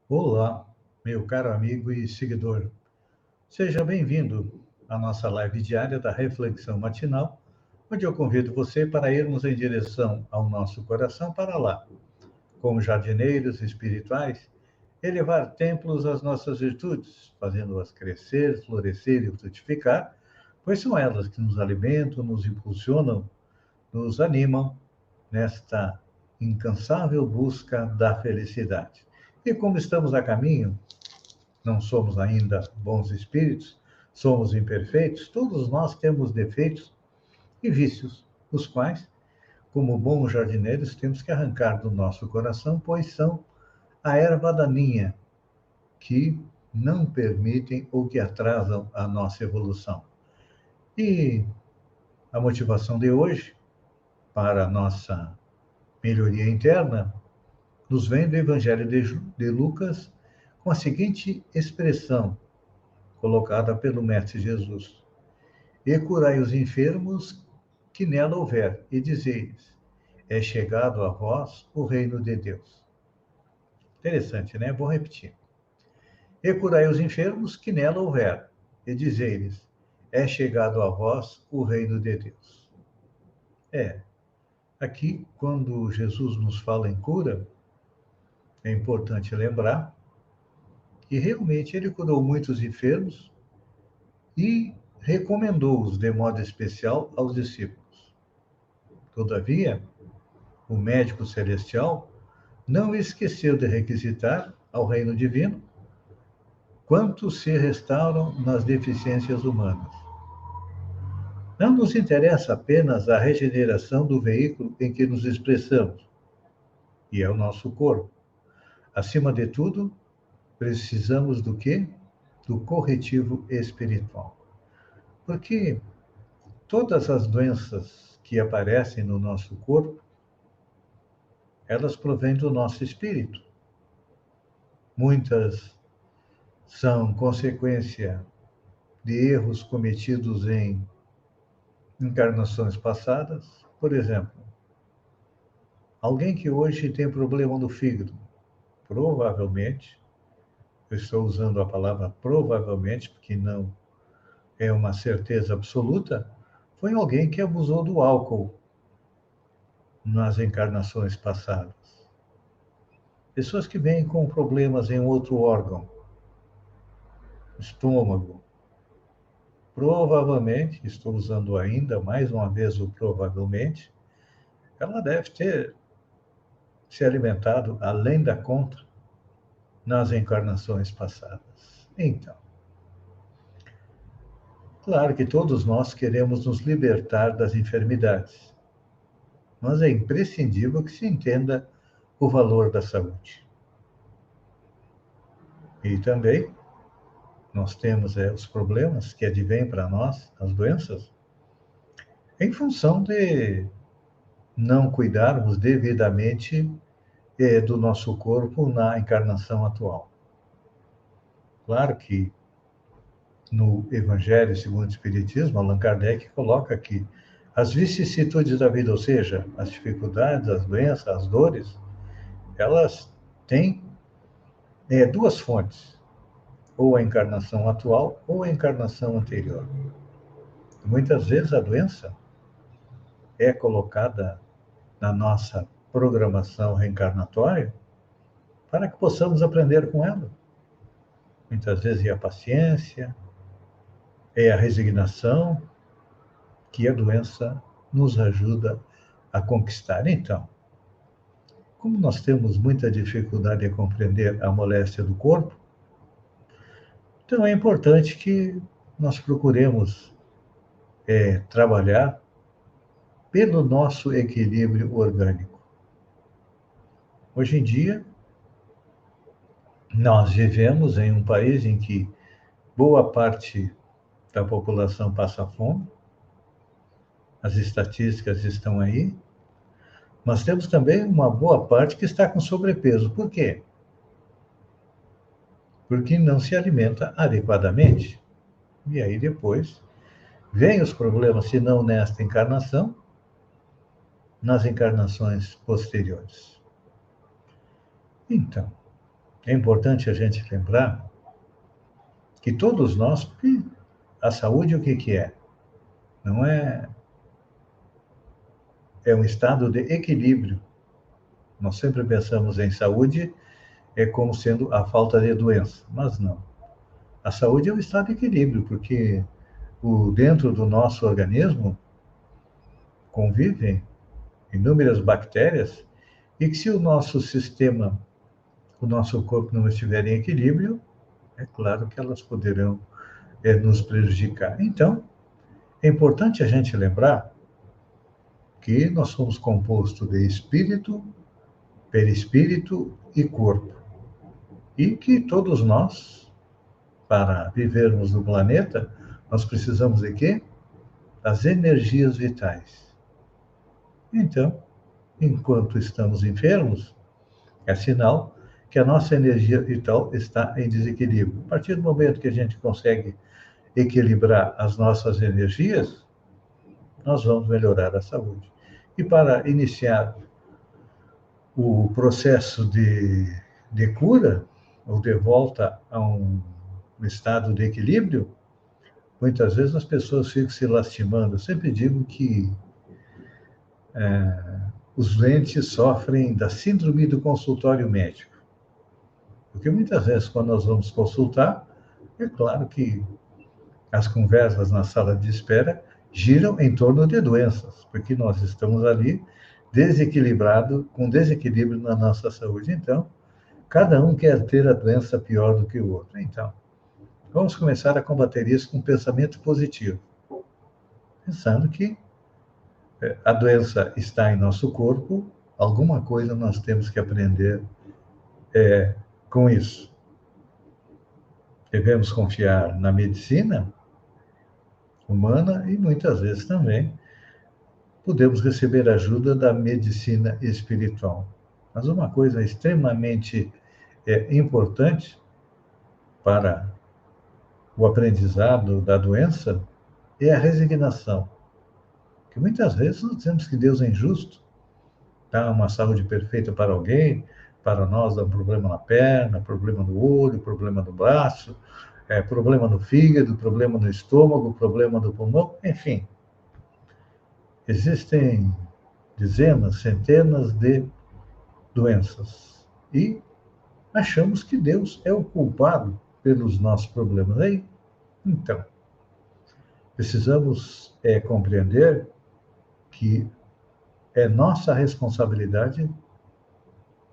Olá, meu caro amigo e seguidor. Seja bem-vindo à nossa live diária da Reflexão Matinal, onde eu convido você para irmos em direção ao nosso coração para lá, como jardineiros espirituais, elevar templos às nossas virtudes, fazendo-as crescer, florescer e frutificar, pois são elas que nos alimentam, nos impulsionam, nos animam nesta incansável busca da felicidade. E como estamos a caminho, não somos ainda bons espíritos, somos imperfeitos, todos nós temos defeitos e vícios, os quais, como bons jardineiros, temos que arrancar do nosso coração, pois são a erva daninha que não permitem ou que atrasam a nossa evolução. E a motivação de hoje, para a nossa melhoria interna, nos vem do Evangelho de Lucas, com a seguinte expressão, colocada pelo Mestre Jesus: E curai os enfermos que nela houver, e dizei-lhes: É chegado a vós o reino de Deus. Interessante, né? Vou repetir. E curai os enfermos que nela houver, e dizei-lhes: É chegado a vós o reino de Deus. Aqui, quando Jesus nos fala em cura, é importante lembrar que realmente ele curou muitos enfermos e recomendou-os de modo especial aos discípulos. Todavia, o médico celestial não esqueceu de requisitar ao reino divino quantos se restauram nas deficiências humanas. Não nos interessa apenas a regeneração do veículo em que nos expressamos, e é o nosso corpo. Acima de tudo, precisamos do quê? Do corretivo espiritual. Porque todas as doenças que aparecem no nosso corpo, elas provêm do nosso espírito. Muitas são consequência de erros cometidos em encarnações passadas. Por exemplo, alguém que hoje tem problema no fígado, provavelmente, eu estou usando a palavra provavelmente, porque não é uma certeza absoluta, foi alguém que abusou do álcool nas encarnações passadas. Pessoas que vêm com problemas em outro órgão, estômago, provavelmente, estou usando ainda mais uma vez o provavelmente, ela deve ter se alimentado além da conta nas encarnações passadas. Então, claro que todos nós queremos nos libertar das enfermidades, mas é imprescindível que se entenda o valor da saúde. E também nós temos os problemas que advêm para nós, as doenças, em função de não cuidarmos devidamente do nosso corpo na encarnação atual. Claro que no Evangelho segundo o Espiritismo, Allan Kardec coloca que as vicissitudes da vida, ou seja, as dificuldades, as doenças, as dores, elas têm duas fontes, ou a encarnação atual ou a encarnação anterior. Muitas vezes a doença é colocada na nossa programação reencarnatória para que possamos aprender com ela. Muitas vezes é a paciência, é a resignação que a doença nos ajuda a conquistar. Então, como nós temos muita dificuldade em compreender a moléstia do corpo, então é importante que nós procuremos trabalhar pelo nosso equilíbrio orgânico. Hoje em dia, nós vivemos em um país em que boa parte da população passa fome, as estatísticas estão aí, mas temos também uma boa parte que está com sobrepeso. Por quê? Porque não se alimenta adequadamente. E aí depois vêm os problemas, se não nesta encarnação, nas encarnações posteriores. Então, É importante a gente lembrar que todos nós, porque a saúde o que que é? Não é, é um estado de equilíbrio. Nós sempre pensamos em saúde como sendo a falta de doença, mas não. A saúde é um estado de equilíbrio, porque dentro do nosso organismo convivem inúmeras bactérias e que se o nosso sistema, o nosso corpo não estiver em equilíbrio, é claro que elas poderão nos prejudicar. Então, é importante a gente lembrar que nós somos compostos de espírito, perispírito e corpo. E que todos nós, para vivermos no planeta, nós precisamos de quê? Das energias vitais. Então, enquanto estamos enfermos, é sinal que a nossa energia vital está em desequilíbrio. A partir do momento que a gente consegue equilibrar as nossas energias, nós vamos melhorar a saúde. E para iniciar o processo de cura, ou de volta a um estado de equilíbrio, muitas vezes as pessoas ficam se lastimando. Eu sempre digo que os doentes sofrem da síndrome do consultório médico. Porque muitas vezes, quando nós vamos consultar, é claro que as conversas na sala de espera giram em torno de doenças, porque nós estamos ali desequilibrado, com desequilíbrio na nossa saúde. Então, cada um quer ter a doença pior do que o outro. Então, vamos começar a combater isso com um pensamento positivo, pensando que a doença está em nosso corpo, alguma coisa nós temos que aprender com isso. Devemos confiar na medicina humana e muitas vezes também podemos receber ajuda da medicina espiritual. Mas uma coisa extremamente importante para o aprendizado da doença é a resignação. Porque muitas vezes nós dizemos que Deus é injusto, dá uma saúde perfeita para alguém, para nós dá um problema na perna, problema no olho, problema no braço, problema no fígado, problema no estômago, problema no pulmão, enfim. Existem dezenas, centenas de doenças e achamos que Deus é o culpado pelos nossos problemas. Aí, então, precisamos compreender que é nossa responsabilidade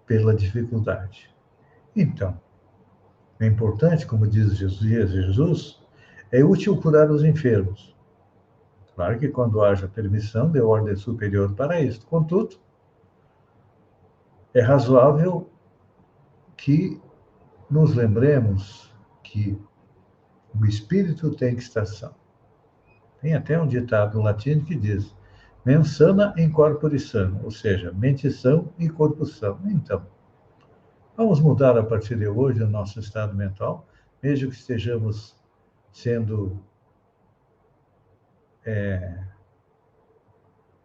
pela dificuldade. Então, é importante, como diz Jesus, é útil curar os enfermos. Claro que quando haja permissão de ordem superior para isso. Contudo, é razoável que nos lembremos que o espírito tem que estar são. Tem até um ditado latino que diz: mens sana in corpore sano, ou seja, mente sã e corpo são. Então, vamos mudar a partir de hoje o nosso estado mental, mesmo que estejamos sendo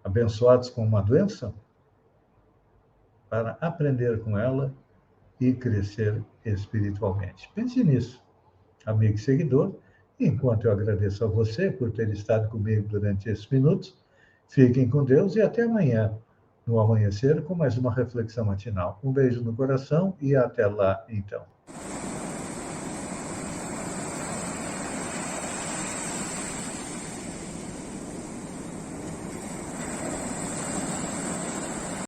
abençoados com uma doença, para aprender com ela e crescer espiritualmente. Pense nisso, amigo e seguidor. Enquanto eu agradeço a você por ter estado comigo durante esses minutos, fiquem com Deus e até amanhã, no amanhecer, com mais uma reflexão matinal. Um beijo no coração e até lá, então.